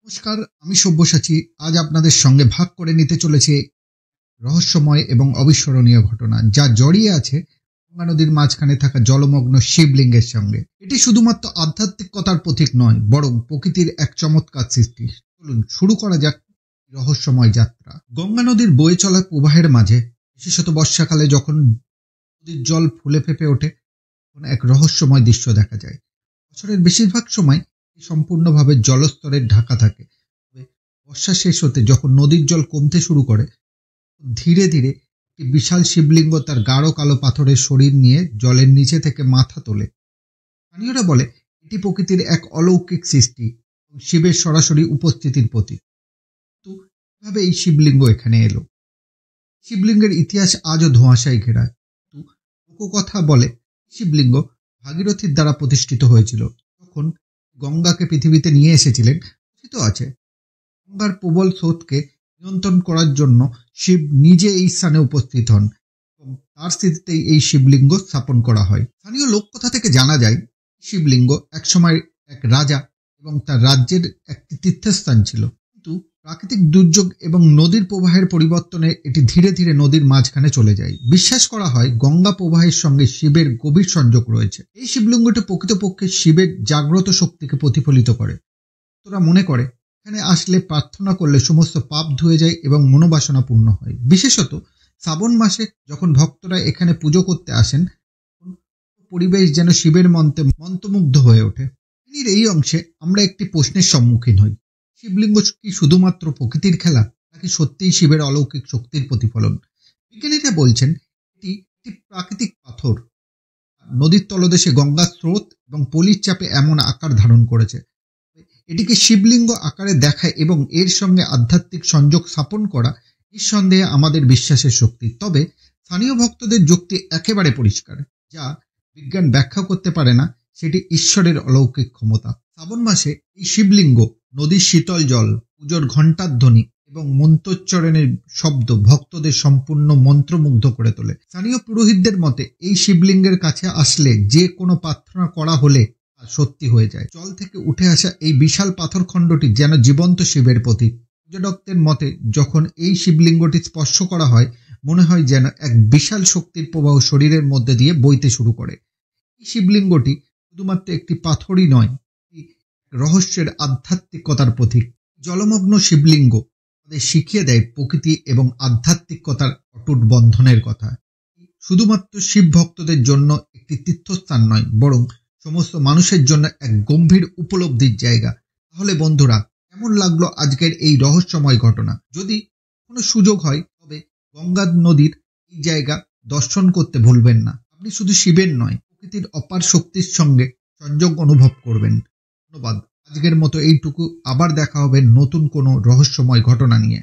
নমস্কার, আমি সব্যসাচী। আজ আপনাদের সঙ্গে ভাগ করে নিতে চলেছে রহস্যময় এবং অবিস্মরণীয় ঘটনা, যা জড়িয়ে আছে গঙ্গা নদীর মাঝখানে থাকা জলমগ্ন শিবলিঙ্গের সঙ্গে। এটি শুধুমাত্র আধ্যাত্মিকতার প্রতীক নয়, বরং প্রকৃতির এক চমৎকার সৃষ্টি। চলুন শুরু করা যাক রহস্যময় যাত্রা। গঙ্গা নদীর বয়ে চলা প্রবাহের মাঝে, বিশেষত বর্ষাকালে যখন নদীর জল ফুলে ফেঁপে ওঠে, তখন এক রহস্যময় দৃশ্য দেখা যায়। বছরের বেশিরভাগ সময় সম্পূর্ণভাবে জলস্তরের ঢাকা থাকে। বর্ষা শেষ হতে যখন নদীর জল কমতে শুরু করে, ধীরে ধীরে একটি বিশাল শিবলিঙ্গ তার গাঢ় কালো পাথরের শরীর নিয়ে জলের নিচে থেকে মাথা তোলে। স্থানীয়রা বলে এটি প্রকৃতির এক অলৌকিক সৃষ্টি এবং শিবের সরাসরি উপস্থিতির প্রতীক। কিন্তু কিভাবে এই শিবলিঙ্গ এখানে এলো? শিবলিঙ্গের ইতিহাস আজও ধোঁয়াশায় ঘেরা। কিন্তু লোককথা বলে শিবলিঙ্গ ভাগীরথীর দ্বারা প্রতিষ্ঠিত হয়েছিল, তখন গঙ্গাকে পৃথিবীতে নিয়ে এসেছিলেন। কথিত আছে গঙ্গার প্রবল স্রোতকে নিয়ন্ত্রণ করার জন্য শিব নিজে এই স্থানে উপস্থিত হন এবং তার স্মৃতিতেই এই শিবলিঙ্গ স্থাপন করা হয়। স্থানীয় লোককথা থেকে জানা যায় শিবলিঙ্গ একসময় এক রাজা এবং তার রাজ্যের একটি তীর্থস্থান ছিল, কিন্তু প্রাকৃতিক দুর্যোগ এবং নদীর প্রবাহের পরিবর্তনে এটি ধীরে ধীরে নদীর মাঝখানে চলে যায়। বিশ্বাস করা হয় গঙ্গা প্রবাহের সঙ্গে শিবের গভীর সংযোগ রয়েছে। এই শিবলিঙ্গটি প্রকৃতপক্ষে শিবের জাগ্রত শক্তিকে প্রতিফলিত করে। তোরা মনে করে এখানে আসলে প্রার্থনা করলে সমস্ত পাপ ধুয়ে যায় এবং মনোবাসনা পূর্ণ হয়। বিশেষত শ্রাবণ মাসে যখন ভক্তরা এখানে পুজো করতে আসেন, পরিবেশ যেন শিবের মন্ত্রে মন্ত্রমুগ্ধ হয়ে ওঠে। এই অংশে আমরা একটি প্রশ্নের সম্মুখীন হই। শিবলিঙ্গ কি শুধুমাত্র প্রকৃতির খেলা, নাকি সত্যিই শিবের অলৌকিক শক্তির প্রতিফলন? বিজ্ঞানীরা বলছেন এটি একটি প্রাকৃতিক পাথর। নদীর তলদেশে গঙ্গার স্রোত এবং পলির চাপে এমন আকার ধারণ করেছে। এটিকে শিবলিঙ্গ আকারে দেখায় এবং এর সঙ্গে আধ্যাত্মিক সংযোগ স্থাপন করা নিঃসন্দেহে আমাদের বিশ্বাসের শক্তি। তবে স্থানীয় ভক্তদের যুক্তি একেবারে পরিষ্কার, যা বিজ্ঞান ব্যাখ্যা করতে পারে না, সেটি ঈশ্বরের অলৌকিক ক্ষমতা। শ্রাবণ মাসে এই শিবলিঙ্গ, নদীর শীতল জল, পুজোর ঘণ্টার ধ্বনি এবং মন্ত্রোচ্চারণের শব্দ ভক্তদের সম্পূর্ণ মন্ত্রমুগ্ধ করে তোলে। স্থানীয় পুরোহিতদের মতে এই শিবলিঙ্গের কাছে আসলে যে কোনো প্রার্থনা করা হলে সত্যি হয়ে যায়। জল থেকে উঠে আসা এই বিশাল পাথরখণ্ডটি যেন জীবন্ত শিবের প্রতীক। পর্যটকদের মতে যখন এই শিবলিঙ্গটি স্পর্শ করা হয়, মনে হয় যেন এক বিশাল শক্তির প্রবাহ শরীরের মধ্যে দিয়ে বইতে শুরু করে। এই শিবলিঙ্গটি শুধুমাত্র একটি পাথরই নয়, রহস্যের আধ্যাত্মিকতার প্রতীক। জলমগ্ন শিবলিঙ্গ আমাদের শিখিয়ে দেয় প্রকৃতি এবং আধ্যাত্মিকতার অটুট বন্ধনের কথা। শুধুমাত্র শিব ভক্তদের জন্য একটি তীর্থস্থান নয়, বরং সমস্ত মানুষের জন্য এক গম্ভীর উপলব্ধির জায়গা। তাহলে বন্ধুরা, কেমন লাগলো আজকের এই রহস্যময় ঘটনা? যদি কোনো সুযোগ হয় তবে গঙ্গা নদীর এই জায়গা দর্শন করতে ভুলবেন না। আপনি শুধু শিবের নয়, প্রকৃতির অপার শক্তির সঙ্গে সংযোগ অনুভব করবেন। ধন্যবাদ। আজকের মতো এইটুকু। আবার দেখা হবে নতুন কোনো রহস্যময় ঘটনা নিয়ে।